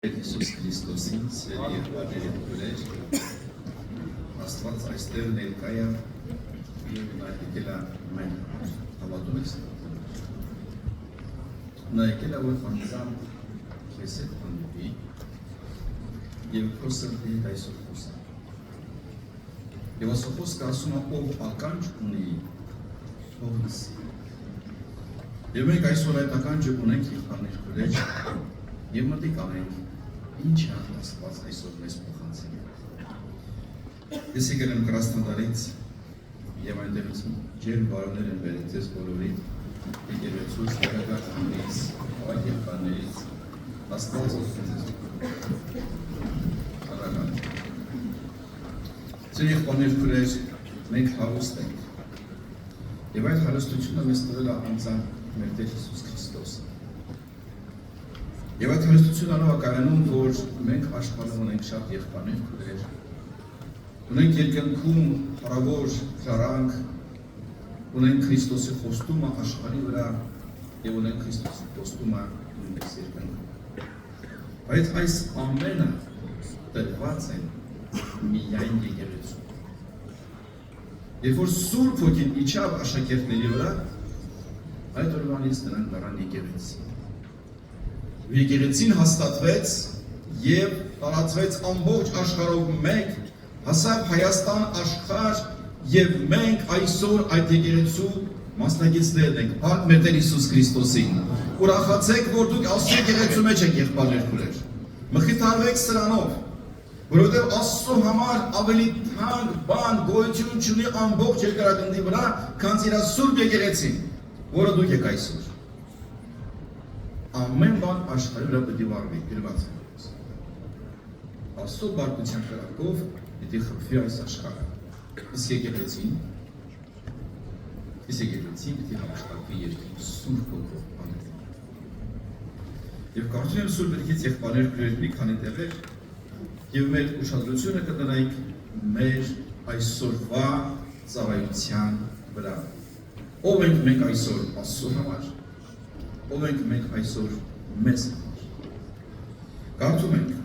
Հիսուս Քրիստոսին սերի եղբայրների քույրեր, Աստված այստեղ ներկա է եւ նա եկել է մեն հավատում եք։ Նա եկել է որ անձամբ քեզ հետ հանդիպի եւ խոսի այսօր խոսա։ Եվ ասո խոսքը ասում է ով ականջ ունի, ով լսի։ Եվ մենք այսօր այդ ականջը ունենք եղբայրներ քույրեր եւ մտիկ անենք ինչ է Աստված այսօր մեզ փոխանցել։ Ես եկել եմ Կրասնոդարից եւ այնտեղից ջեր բարոներ են բերել ձեզ բոլորին, եկեղեցուց, տեղական այլ եղբայրներից, Աստված օգնի ձեզ։ Ձեր եղբայրներ քույրեր, մենք հարուստ ենք եւ այդ հարստությունը մեզ տվել է անձամբ մեր Տեր Հիսուս Քրիստոսը։ Եվ այդ հարստությունը անհավակայանում, որ մենք աշխարհում ունենք շատ եղբայրներ քույրեր, ունենք երկնքում հարավոր ժառանգ, ունենք Քրիստոսի խոստումը աշխարհի վրա եւ ունենք Քրիստոսի խոստումը նույնպես երկնքում։ Բայց այս ամենը տրված է միայն եկեղեցու։ Երբ որ Սուրբ Ոգին իջավ աշակերտների վրա, այդ օրվանից նրանք դառան եկեղեցի։ Եկեղեցին հաստատվեց եւ տարածվեց ամբողջ աշխարհով մեկ, հասավ Հայաստան աշխարհ եւ մենք այսօր այդ եկեղեցու մասնակիցներն ենք, փառք մեր Տեր Հիսուս Քրիստոսին։ Ուրախացեք, որ դուք Աստծո եկեղեցու մեջ եք եղբայրներ քույրեր։ Մխիթարվեք սրանով, որովհետեւ Աստծո համար ավելի թանկ բան գոյություն չունի ամբողջ երկրագնդի վրա, քան իր Սուրբ եկեղեցին, որը դուք եք այսօր։ Ամեն բան աշխարհի վրա պետք է վարվի, գրված է։ Աստծո բարգության կրակով պետք է խփվի այս աշխարհը։ Իսկ եկեղեցին պետք է հաշտակվի երկրի Սուրբ Հոգով անելը։ Եվ կարծում եմ Սուրբ Գրքից եղբայրներ քույրեր մի քանի տեղեր եւ մեր ուշադրությունը կդնենք մեր այսօրվա ծառայության վրա։ Ով ենք մենք այսօր Աստծո համար։ Ով ենք մենք այսօր մեզ համար։ Կարծում ենք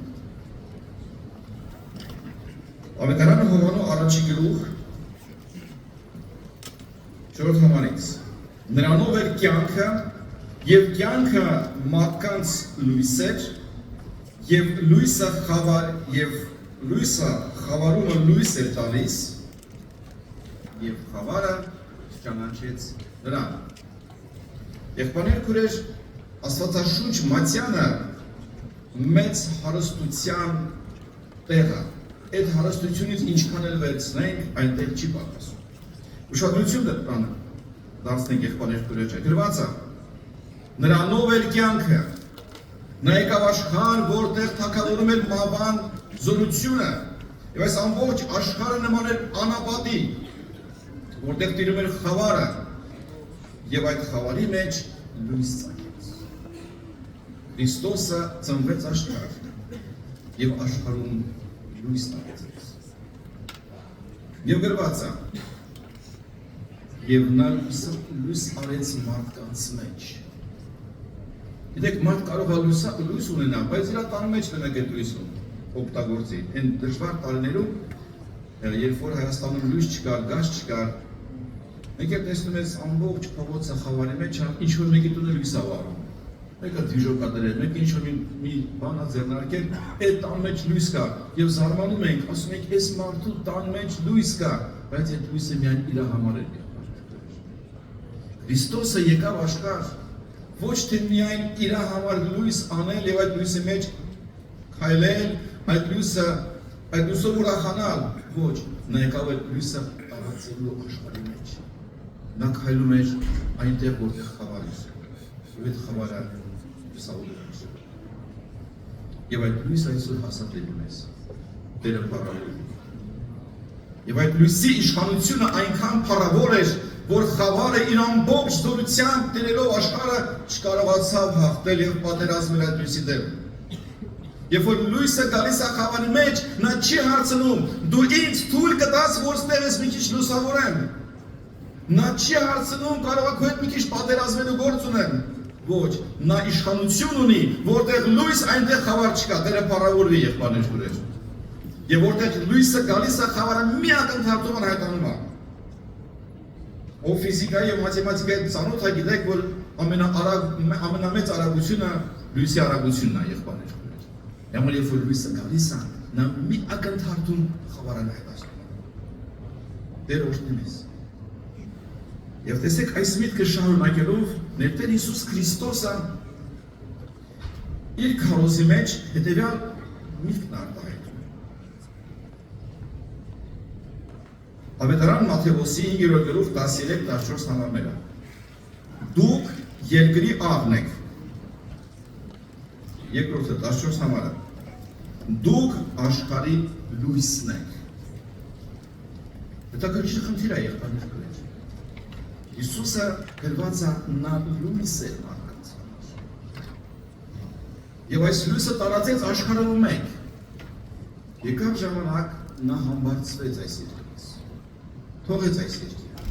Ավետարանը Հովհաննես առաջի գլուխ 4 համարից նրանով էր կյանքը եւ կյանքը մարդկանց լույս էր եւ լույսը խավարումը լույս էր տալիս եւ խավարը ճանաչեց նրան։ Եղբայրներ քույրեր, Աստվածաշունչ Մատթեանը մեծ հարստության տեղը, այդ հարստությունից ինչքան էլ վերցնենք, այնտեղ չի պակասում։ Ուշադրություն դարձնենք եղբայրներ քույրեր, գրված է. Նրանով էր կյանքը, նա եկավ աշխարհ, որտեղ թագավորում էր մահվան զորությունը, եւ այս ամբողջ աշխարհը նման էր անապատի, որտեղ տիրում էր խավարը, եւ այդ խավարի մեջ լույս ծագեց։ Քրիստոսը ծնվեց աշխարհ եւ աշխարհում լույս տարածեց։ Եվ գրված է. եւ նա լույս արեց մարդկանց մեջ։ Գիտեք, մարդ կարող է լույս ունենալ, բայց իր տան մեջ մենակ այդ լույսը օգտագործի։ Այն դժվար տարիներում, երբ որ Հայաստանում լույս չկար, գազ չկար, մենք տեսնում ենք ամբողջ փողոցը խավարի մեջ ինչ որ մեկի տունը լույս ավարում։ Մեկը դիժոկ է դրել, մեկը ինչ որ մի բան է ձեռնարկել, այդ տան մեջ լույս կա եւ զարմանում ենք, ասում ենք, այս մարդու տան մեջ լույս կա, բայց այդ լույսը միայն իր համար է։ Քրիստոսը եկավ աշխարհ ոչ թե միայն իր համար լույս անել եւ այդ լույսի մեջ քայլել, այդ լույսով ուրախանալ, ոչ, նա եկավ այդ լույսը տարածելու աշխարհի մեջ։ Նա քայլում էր այնտեղ, որտեղ խավար էր, եւ այդ խավարը լուսավորում էր։ Եվ այդ լույսը այսօր հաստատելու մեզ, Տերը փառավոր։ Եվ այդ լույսի իշխանությունը այնքան փառավոր էր, որ խավարը իր ամբողջ զորությամբ տերելով աշխարհը չկարողացավ հաղթել եւ պատերազմել այդ լույսի դեմ։ Երբ որ լույսը գալիս է խավարի մեջ, նա չի հարցնում. դու ինձ թույլ կտաս, որ ստեղս մի քիչ լուսավորեմ։ Նա չի հարցնում, կարող է քո հետ մի քիչ պատերազմելու գործ ունեմ։ Ոչ, նա իշխանություն ունի, որտեղ լույս այնտեղ խավար չկա, դերը փառավորվի եղբայրներ քուրեր։ Եվ որտեղ լույսը գալիս է, խավարը մի ակնթարթում հայտանում է։ Ով ֆիզիկայի եւ մաթեմատիկայի ծանոթ է, գիտեք, որ ամենամեծ արագությունը լույսի արագությունն է եղբայրներ քուրեր։ Ямар երբ որ լույսը գալիս է, նա մի ակնթարթում խավարը հայտնում է։ Դեր օրհնի մեզ։ Եվ տեսեք այս միտքը շարունակելով մեր Տեր Հիսուս Քրիստոսը իր քարոզի մեջ հետևյալ միտքն արտահայտում է։ Ավետարան Մատթեոսի 5-րդ գլուխ 13-14 համարները։ Դուք երկրի աղն եք։ Երկրորդը 14 համարը։ Դուք աշխարհի լույսն եք։ Դա քրիստոնյա խնդիր է եղբայրներ քուրեր։ Հիսուսը գրված է նա լույս է մարդկանց համար։ Եվ այս լույսը տարածեց աշխարհում մեկ։ Եկավ ժամանակ նա համբարձվեց այս երկրից։ Թողեց այս երկիրը։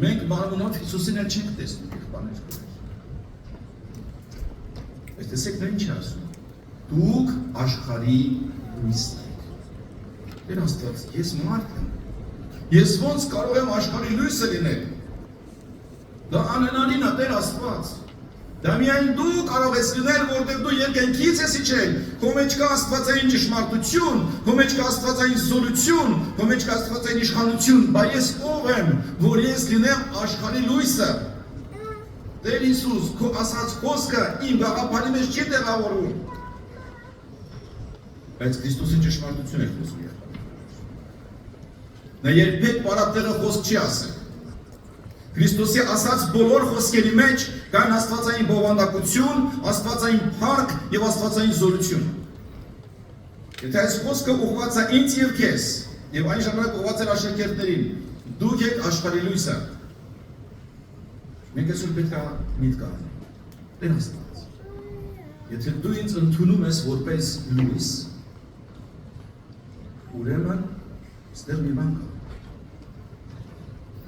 Մենք մարմնով Հիսուսին էլ չենք տեսնում եղբայրներ քուրեր։ Այս տեսեք նա ինչ է ասում։ Դուք աշխարհի լույսն եք։ Տեր Աստված, ես մարդ եմ։ Ես ոնց կարող եմ աշխարհի լույսը լինել։ Դա անհնարին է, Տեր Աստված։ Դա միայն դու կարող ես լինել, որտեղ դու երկնքից ես իջել, քո մեջ կա աստվածային ճշմարտություն, քո մեջ կա աստվածային զորություն, քո մեջ կա աստվածային իշխանություն, բայց ես ով եմ, որ ես լինեմ աշխարհի լույսը։ Տեր Հիսուս, քո ասած խոսքը իմ գաղափարի մեջ չի տեղավորվում։ Բայց Քրիստոսի ճշմարտություն է խոսում։ Նա երբեք պարապտեղը խոսք չի ասել։ Քրիստոսի ասած բոլոր խոսքերի մեջ կան աստվածային բովանդակություն, աստվածային փառք եւ աստվածային զորություն։ Եթե այս խոսքը ուղղված է ինձ եւ քեզ, եւ այն ժամանակ ուղղված է աշակերտներին, դուք եք աշխարհի լույսը։ Մենք այսօր պետք է միտք առնենք։ Տեր Աստված, եթե դու ինձ ընդունում ես որպես լույս, ուրեմն ստեղ մի բան կա։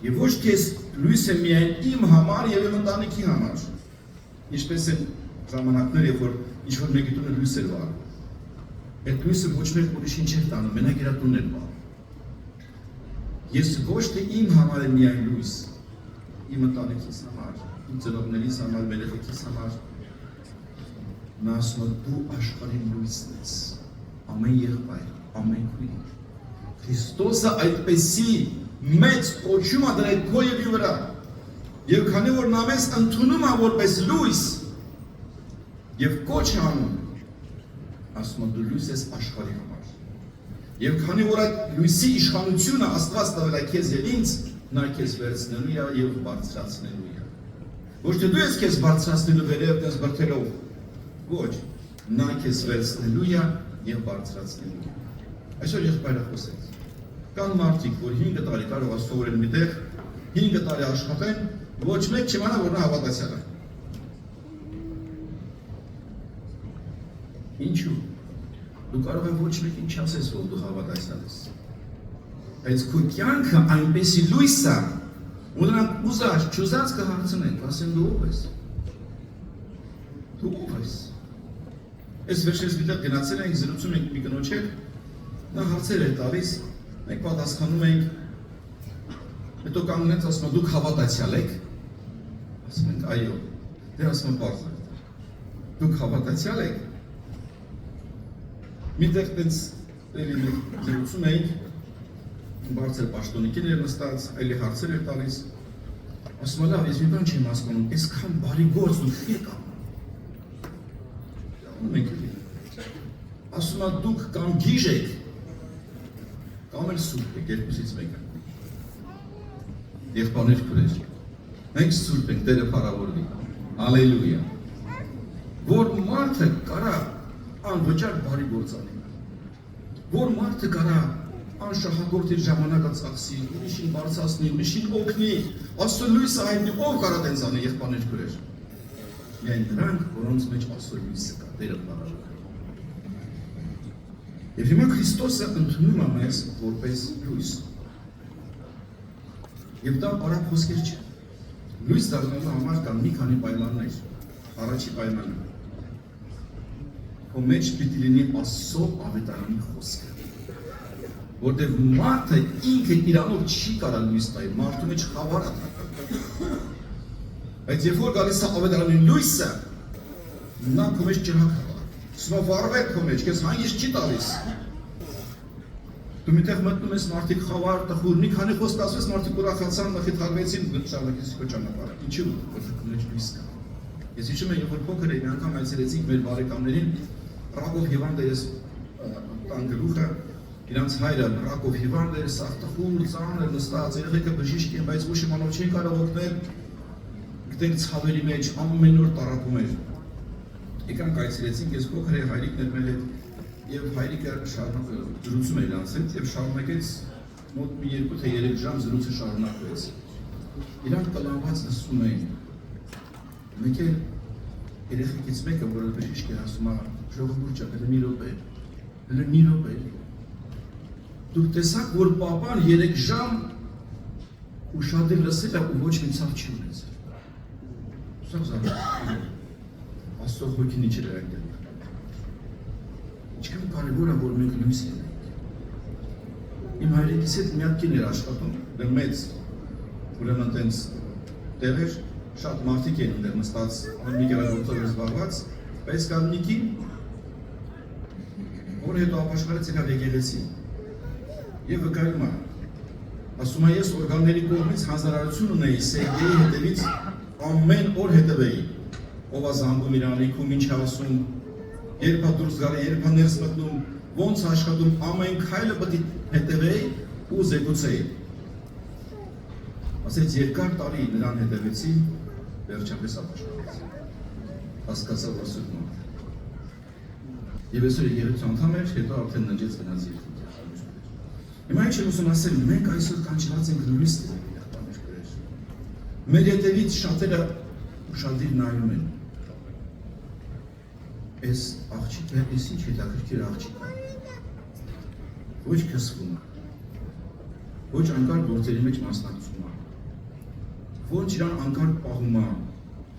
Եվ ոչ թե լույսը միայն իմ համար եւ իմ ընտանիքի համար։ Ինչպես են ժամանակներ, երբ որ ինչ-որ մեկի տունը լույս էր վառում։ Այդ լույսը ոչ մեկ ուրիշին չէր տանում, մենակ իր տունն էր վառում։ Ես ոչ թե իմ համար եմ միայն լույս, իմ ընտանիքիս համար, իմ ծնողներիս համար, մեր երեխեքիս համար։ Նա ասում է դու աշխարհի լույսն ես, ամեն եղբայր, ամեն քույր։ Քրիստոսը այդպեսի մեծ կոչում է դրել քո եւ իմ վրա։ Եվ քանի որ նա մեզ ընդունում է որպես լույս եւ կոչ է անում, ասում է դու լույս ես աշխարհի համար։ Եվ քանի որ այդ լույսի իշխանությունը Աստված տվել է քեզ եւ ինձ, նա քեզ վերցնելու է եւ բարձրացնելու է։ Ոչ թե դու ես քեզ բարձրացնելու վերև դες բրթելով։ Ոչ, նա քեզ վերցնելու է եւ բարձրացնելու է։ Այսօր եղբայրը խոսեց։ Կան մարդիկ, որ 5 տարի կարող է սովորել մի տեղ, 5 տարի աշխատեն, ոչ մեկ չիմանա, որ նա հավատացյալ է։ Ինչու՞։ Դու կարող ես ոչ մեկին չասես, որ դու հավատացյալ ես։ Բայց քո կյանքը այնպեսի լույս է, որ նրանք ուզած, չուզած կհարցնեն, ասեն դու ով ես։ Դու ով ես։ Այս վերջերս մի տեղ գնացել ենք, զրուցում ենք մի կնոջ հետ, նա հարցեր էր տալիս, մենք պատասխանում ենք, հետո կանգնեց, ասում է դուք հավատացյալ եք, ասում ենք այո, դե ասում է պարզ է, դուք հավատացյալ եք, մի տեղ տենց զրուցում ենք, բարձր պաշտոնիկին էր նստած, այլի հարցեր էր տալիս, ասում է լավ, ես մի բան չեմ հասկանում, այսքան բարի գործ դուք եք անում, ասում է դուք կամ գիժ եք, կամ էլ սուրբ եք, երկուսից մեկը։ Եղբայրներ քուրեր, մենք սուրբ ենք, Տերը փառավորվի, հալելույա։ Որ մարդը կարա անվճար բարի գործ անի, որ մարդը կարա անշահագործ իր ժամանակը ծախսի, ուրիշին բարձրացնի, ուրիշին օգնի, Աստծո լույսը հայտնի, ով կարա տենց անի, եղբայրներ քուրեր։ Միայն նրանք, որոնց մեջ Աստծո լույսը կա, Տերը փառավորվի։ Եվ հիմա Քրիստոսը ընդունում է մեզ որպես լույս։ Եվ դա բարակ խոսքեր չէ։ լույս դառնալու համար կան մի քանի պայմաններ։ Առաջի պայմանը։ Քո մեջ պիտի լինի Աստծո ավետարանի խոսքը։ Որտեղ մարդը ինքը իրանով չի կարող լույս տալ, մարդու մեջ խավար է։ Բայց երբ որ գալիս է ավետարանի լույսը, նա քո մեջ ջրհակա։ Սնովարվել քո մեջ, քեզ հանգիստ չի տալիս։ Դու միտեղ մտնում ես մարդիկ խավար, տխուր, մի քանի խոսք ասես մարդիկ ուրախացան, մխիթարվեցին, շարունակեցին քո ճանապարհը։ Ինչու՞, որտեղ քո մեջ լույս կա։ Ես հիշում եմ, երբ որ փոքր էի, մի անգամ այցելեցինք մեր բարեկամներին, Ռակով Հիվանդերս տան գլուխը, իրանց հայրը Ռակով Հիվանդեր, սաղ տխուր, ծանր նստած, երեխեքը բժիշկ են, բայց ոչ իմանով չէին կարող օգնել, գտենք ցավերի մեջ, ամեն օր տառապում էր։ Եկանք այցելեցինք, ես փոքր էի, հայրիկն էր մեր հետ, եւ հայրիկը զրուցում էր իրանց հետ եւ շարունակեց մոտ մի 2 թե 3 ժամ զրույցը շարունակվեց։ Իրանք կլանված նստում էին։ Մեկ էլ երեխեքից մեկը, որը բժիշկ էր, ասում է, ժողովուրդ ջան, հələ մի րոպե։ Դուք տեսաք, որ պապան 3 ժամ ուշադիր լսել է ու ոչ մի ցավ չի ունեցել։ Սա զարմանալի է։ Աստծո հոգին ինչ էր այնտեղ։ Ինչքան կարևոր է, որ մենք լույս լինենք։ Իմ հայրիկիս հետ մի հատ կին էր աշխատում, դեռ մեծ, ուրեմն տենց տեղ էր, շատ մարդիկ էին դեռ նստած, մի գերագործով էր զբաղված, բայց կան մի կին, որ հետո ապաշխարեց եկավ եկեղեցի եւ վկայում է, ասում է ես օրգանների կողմից հանձնարարություն ունեի Սերգեյի հետևից ամեն օր հետևեի, ով է զանգում իրան, իքում ինչ է ասում, երբ է դուրս գալի, երբ է ներս մտնում, ոնց աշխատում, ամեն քայլը պետք է հետևեի ու զեկուցեի։ Ասեց երկար տարի նրան հետևեցի, վերջապես ապաշխարեցի։ Հասկացա, որ սուրբ մարդ է։ Եվ այսօր եկեղեցու անդամ էր, հետո արդեն ննջեց գնաց երկրի։ Հիմա ինչ եմ ուզում ասել, մենք այսօր կանչված ենք լույս լինել եղբայրներ քույրեր։ Մեր հետևից շատերը ուշադիր նայում են։ Այս աղջիկը, այս ինչ հետաքրքիր աղջիկ է։ Ոչ քսվում է, ոչ անկարգ գործերի մեջ մասնակցում է, ոչ իրան անկարգ պահում է,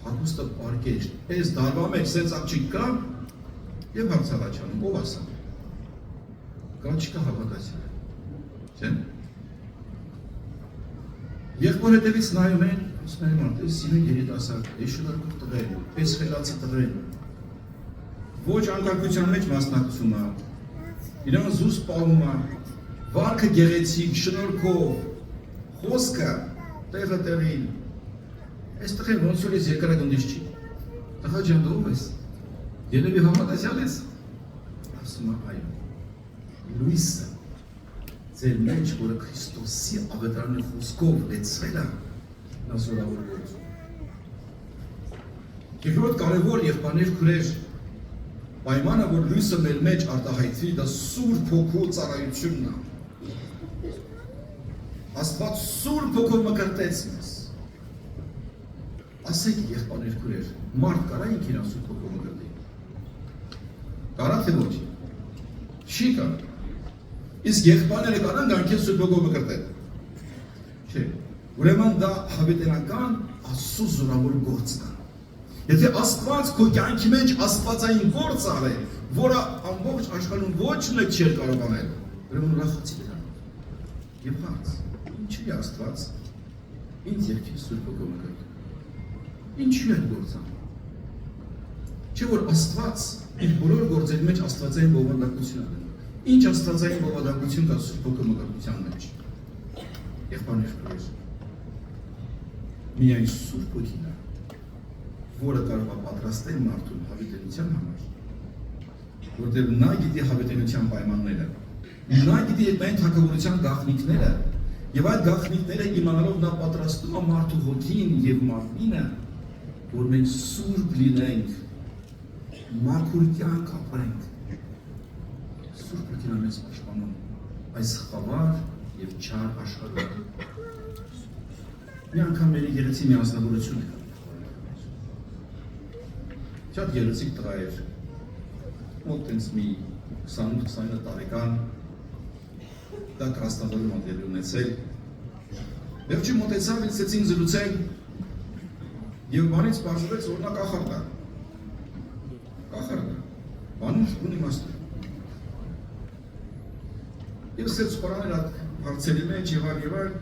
հագուստը պարկեշտ, այս դարվա մեջ սենց աղջիկ կա և հարցավաչանում, ով ասա։ Կա չկա հավատացյալ է, չէ՞։ Եղբոր հետևից նայում են, ասում են մարդ, այս սիրուն երիտասարդ, այս շնորհքով տղեն, այս խելացի տղեն, ոչ անկարգության մեջ մասնակցում է, իրան զուս պահում է, վարքը գեղեցիկ, շնորհքով, խոսքը տեղը տեղին, այս տղեն ոնց որ ես երկրագնդից չի, տղա ջան դու ով ես, երևի հավատացյալ ես, ասում է այո, լույսը, ձեր մեջ, որը Քրիստոսի ավետարանի խոսքով լեցրել է, նա զորավոր գործում։ Երկրորդ կարևոր եղբայրներ քույրեր, պայմանը, որ լույսը մեր մեջ արտահայտվի, դա Սուրբ Հոգու ծառայությունն է։ Աստված Սուրբ Հոգով մկրտեց մեզ։ Ասեք եղբայրներ քույրեր, մարդ կարա ինքն իրան Սուրբ Հոգով մկրտի։ Կարա թե ոչ։ Չի կարող։ Իսկ եղբայրները կարան գանքեն Սուրբ Հոգով մկրտել։ Չէ։ Ուրեմն դա հավիտենական Աստծո զորավոր գործն է։ Եթե Աստված քո կյանքի մեջ աստվածային գործ արել, որը ամբողջ աշխարհում ոչ մեկ չէր կարող անել, ուրեմն ուրախացի դրանով։ Եվ հարց, ինչի՞ է Աստված ինձ եւ քեզ Սուրբ Հոգով մկրտել։ Ինչի՞ է գործը։ Չէ՞ որ Աստված իր բոլոր գործերի մեջ աստվածային բովանդակություն է։ Ինչ աստվածային բովանդակություն կա Սուրբ Հոգու մկրտության մեջ։ Եղբայրներ, միայն Սուրբ Հոգին է, որը կարող է պատրաստել մարդուն հավիտենության համար, որտեղ նա գիտի հավիտենության պայմանները, նա գիտի այն թագավորության գաղտնիքները, եւ այդ գաղտնիքները իմանալով նա պատրաստում է մարդու հոգին եւ մարմինը, որ մենք սուրբ լինենք, մաքուր կյանք ապրենք։ Սուրբ Հոգին մեզ պաշտպանում այս խավար եւ չար աշխարհում։ Մի անգամ մեր եկեղեցի մի ազնվորություն է։ Շատ գեղեցիկ տղա էր, մոտ տենց մի 28-29 տարեկան, դա Կրասնոդարում ատելի ունեցել, վերջի մոտեցավ, ինձեցին զրուցել, Եվ բանից պարզվեց, որ նա կախարդ է։ Կախարդ է։ Բանուր ունի իմաստ է։ Եվ սենց խորաներ այդ հարցերի մեջ եւ այլ։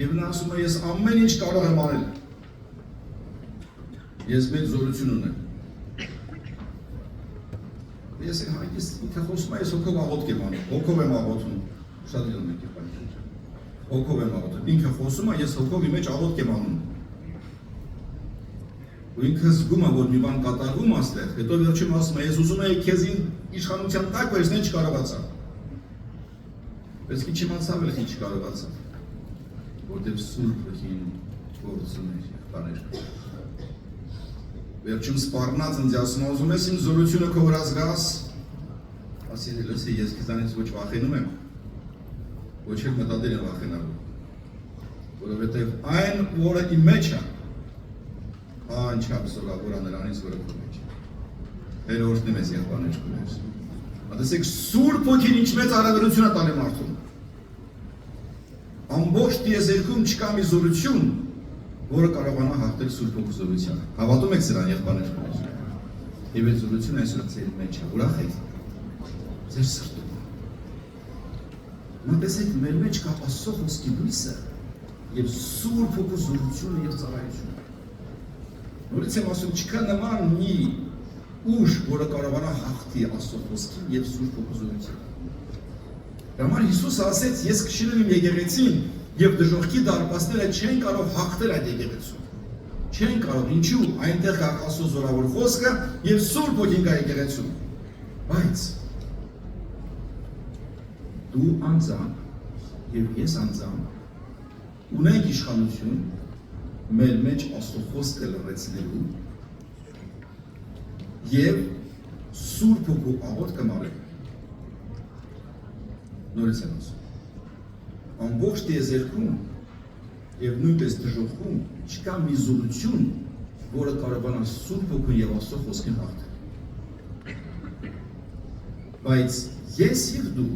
Եվ նա ասում է, ես ամեն ինչ կարող եմ անել։ Ես մեծ զորություն ունեմ։ Ես ինքը խոսում է, ես հոգով աղոթք եմ անում, հոգով եմ աղոթում, շատ դիլում եք եպան, հոգով եմ աղոթում, ինքը խոսում է, ես հոգով իմ մեջ աղոթք եմ անում։ Ու ինքը զգում է, որ մի բան կատարվում աստեղ, հետո վերջում ասում է, ես ուզում եի քեզին իշխանության տակ, բայց նա չկարողացա։ Բայց քիչ իմացավ էլ քիչ կարողացա, որտեղ Սուրբ Հոգին գործում էր, եղբայրներ։ Վերջում սպառնած ինձ ասում, ուզում ես իմ զորությունը քո վրա զգաս, ասի լսի, ես քեզանից ոչ վախենում եմ, ոչ էլ մտադիր եմ վախենալու, որովհետև այն, որը իմ մեջ է, անչափ զորավոր է նրանից, որը քո մեջ է։ Հերորդն եմ ես եղբայրներ քույրեր։ Տեսեք, Սուրբ Հոգին ինչ մեծ առավելություն է տալի մարդուն։ Ամբողջ տիեզերքում չկա մի զորություն, որը կարողանա հաղթել Սուրբ Հոգու զորությանը։ Հավատում եք սրան, եղբայրներ քույրեր։ Եվ այդ զորությունը այսօր ձեր մեջ է, ուրախ եք։ Ձեր սրտում։ Մտածեք, մեր մեջ կա Աստծո խոսքի լույսը եւ Սուրբ Հոգու զորությունը եւ ծառայությունը։ Նորից եմ ասում, չկա նման մի ուժ, որը կարողանա հաղթի Աստծո խոսքին եւ Սուրբ Հոգու զորությանը։ Համար Հիսուսը ասեց, ես կշիռեմ իմ եկեղեցին եւ դժոխքի դարպասները չեն կարող հաղթել այդ եկեղեցուն։ Չեն կարող, ինչու՞, այնտեղ կա Աստծո զորավոր խոսքը եւ Սուրբ Հոգին կա եկեղեցում։ Բայց դու անձամբ եւ ես անձամբ ունենք իշխանություն մեր մեջ Աստծո խոսքը լրացնելու եւ Սուրբ Հոգու աղոթքը մարել։ Նորից եմ ասում, ամբողջ տիեզերքում եւ նույնպես դժոխքում չկա մի զորություն, որը կարողանա Սուրբ Հոգուն եւ Աստծո խոսքին հաղթել։ Բայց ես եւ դու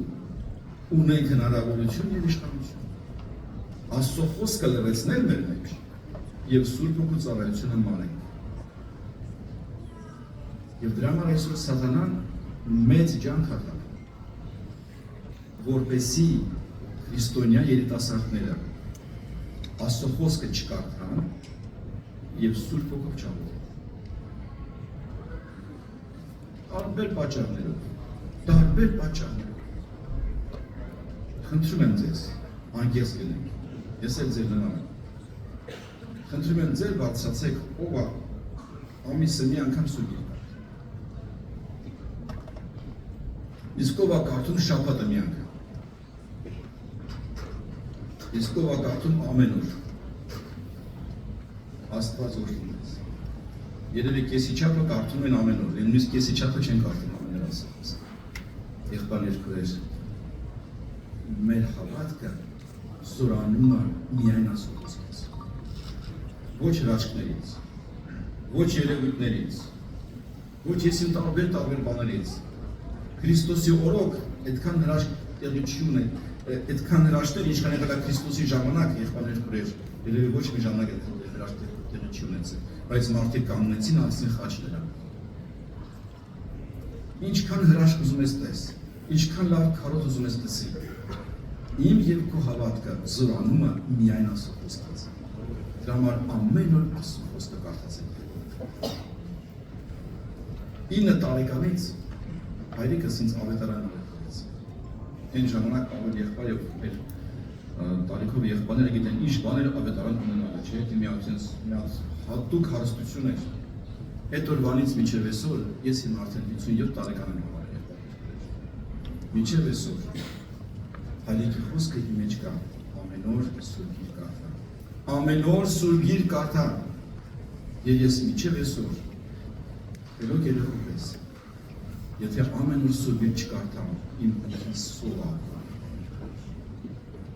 ունենք հնարավորություն եւ իշխանություն Աստծո խոսքը լրացնել մեր մեջ եւ Սուրբ Հոգու ծառայությունը մանենք։ Եվ դրա համար այսօր սատանան մեծ ջանք է տալու, որպեսզի քրիստոնյա երիտասարդները Աստծո խոսքը չկարդան եւ Սուրբ Հոգով չաղոթեն։ Տարբեր պատճառներով։ Խնդրում եմ ձեզ, անկեղծ լինեք, ես էլ ձեր նրան եմ։ Խնդրում եմ ձեր բարձրացեք, ով է ամիսը մի անգամ սուրբ գիրք։ Իսկ ով է կարդում շաբաթը մի անգամ։ Իսկ ով է կարդում ամեն օր։ Աստված օրհնում մեզ։ Երևի կեսիչափը կարդում են ամեն օր, նույնիսկ կեսիչափը չեն կարդում ամեն օր ասած։ Եղբայրներ քույրեր, մեր հավատքը զորանում է միայն Աստծո խոսքից։ Ոչ հրաշքներից, ոչ երևույթներից, ոչ եսիմ տարբեր բաներից։ Քրիստոսի օրոք այդքան հրաշք տեղի չի ունեն, այդքան հրաշքներ, ինչքան եղել է Քրիստոսի ժամանակ, եղբայրներ քույրեր, երևի ոչ մի ժամանակ այդ հրաշք տեղի չի ունեցել, բայց մարդիկ կանգնեցին անցին խաչները։ Ինչքան հրաշք ուզում ես տես, ինչքան լավ քարոզ ուզում ես տեսի, իմ եւ քո հավատքը զորանում է միայն Աստծո խոսքից։ Դրա համար ամեն օր Աստծո խոսքը կարդացեք։ 9 տարեկանից հայրիկս ինձ ավետարան ավետարեց։ Այն ժամանակ ավել եղբայր եւ մեր տարիքով եղբայրները գիտեն ինչ բաներ ավետարան ունենալը, չէ՞, դե մի հատուկ հարստություն էր։ Այդ օրվանից մինչև այսօր ես իմ արդեն 57 տարեկան եմ եղել։ Մինչև այսօր հայրիկի խոսքը իմ մեջ կա, ամեն օր սուրբ գիրք կարդա։ Ամեն օր սուրբ գիրք կարդա։ Եվ ես մինչև այսօր երեք երեխու պես։ Եթե ամեն օր սուրբ գիրք չկարդամ, իմ ինքս սովա։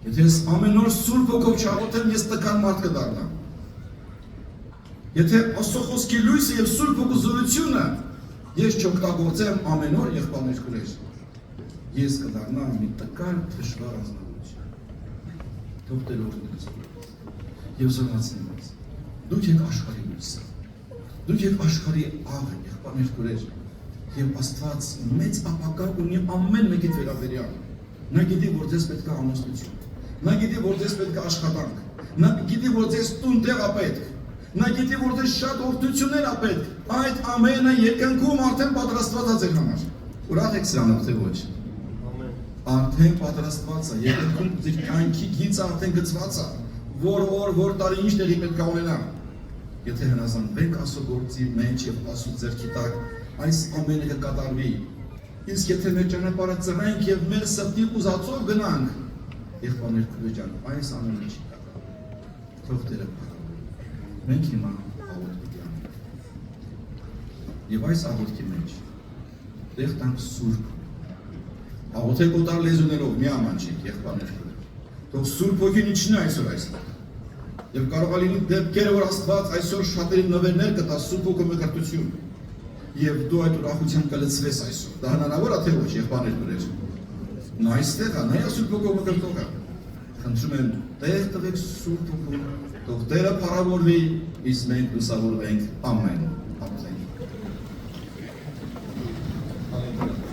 Եթե ես ամեն օր Սուրբ Հոգով չաղոթեմ, ես տկար մարդ կդառնամ։ Եթե Աստծո խոսքի լույսը եւ Սուրբ Հոգու զորությունը ես չօգտագործեմ ամեն օր եղբայրներ քույրեր, ես կդառնամ մի տկար դժվար ազնվություն։ Թող Տեր օրհնի։ եւ զորացնի մեզ։ Դուք եք աշխարհի լույսը։ Դուք եք աշխարհի աղը, եղբայրներ քուրեր։ Եվ Աստված մեծ ապագա ունի ամեն մեկի վերաբերյալ։ Նա գիտի, որ ձեզ պետք է ամուսնություն։ Նա գիտի, որ ձեզ պետք է աշխատանք։ Նա գիտի, որ ձեզ տուն տեղ է պետք։ Նա գիտի, որ ձեզ շատ օրհնություններ է պետք։ Այդ ամենը երկնքում արդեն պատրաստված է ձեր համար։ Ուրախ եք սրանով, թե ոչ։ Ամեն։ Արդեն պատրաստված է, երկնքում ձեր կյանքի գիծը արդեն գծված է, որ օր, որ տարի ինչ տեղի պետք է ունենա։ Եթե հնազանդվենք Աստծո գործի մեջ եւ Աստծո ձեռքի տակ, այս ամենը կկատարվի։ Իսկ եթե մեր ճանապարհը ծռենք եւ մեր սրտի ուզածով գնանք, եղբայրներ քույր ջան, այս ամենը չի կատարվի։ Թող Տերը փառի։ Մենք հիմա աղոթք պիտի անենք։ Եվ այս աղոթքի մեջ տեղ տանք Սուրբ։ Աղոթեք օտար լեզուներով, մի ամանչիկ, եղբայրներ քույր։ Թող Սուրբ Հոգին իջնի այսօր այստեղ։ Եվ կարող է լինի դեպքերը, որ Աստված այսօր շատերին նվերներ կտա Սուրբ Հոգու մկրտություն։ Եվ դու այդ ուրախությամբ կլցվես այսօր։ Դա հնարավոր է թե ոչ, եղբայրներ քույրեր։ Նա այստեղ է, նա Սուրբ Հոգու մկրտողը։ Խնդրում եմ, տեղ տվեք Սուրբ Հոգուն, թող Տերը փառավորվի, իսկ մենք լուսավորվենք ամեն։